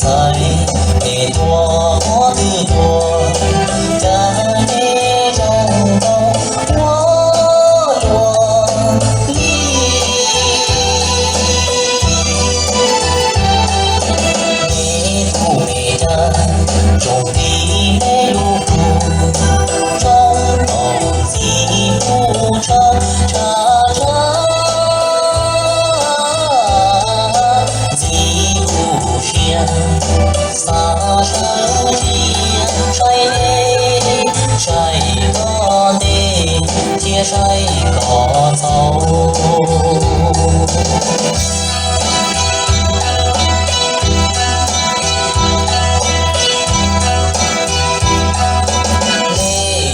在你多的多，在你中走我若离。你土美站中的美路途，中头几步长茶茶。洒手间，晒你，晒个你，接晒个走。你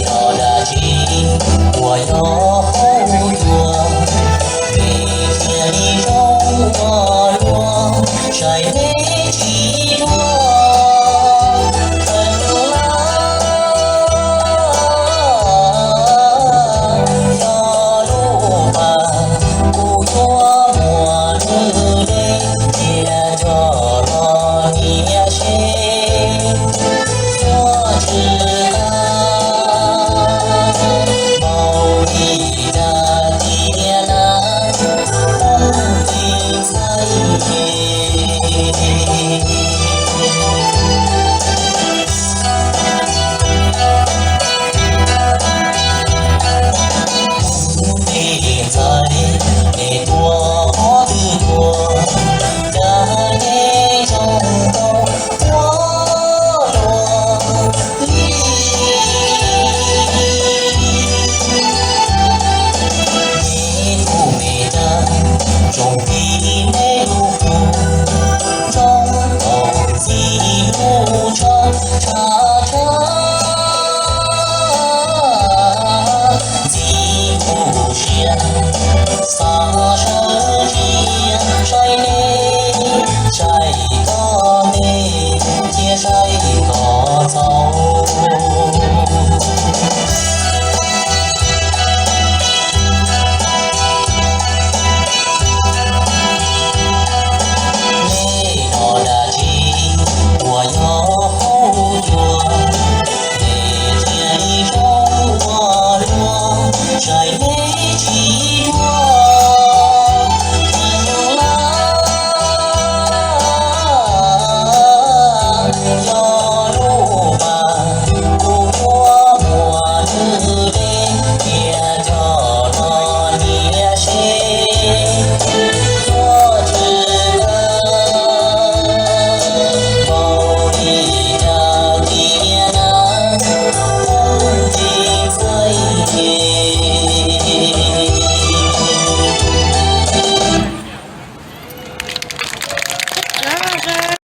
到这去，我要后座。每天你容我若晒你几多。你多的多，在你中走我若离。你土美站中的美路途，中头几路长茶茶。几步线。洒手间，晒你，晒。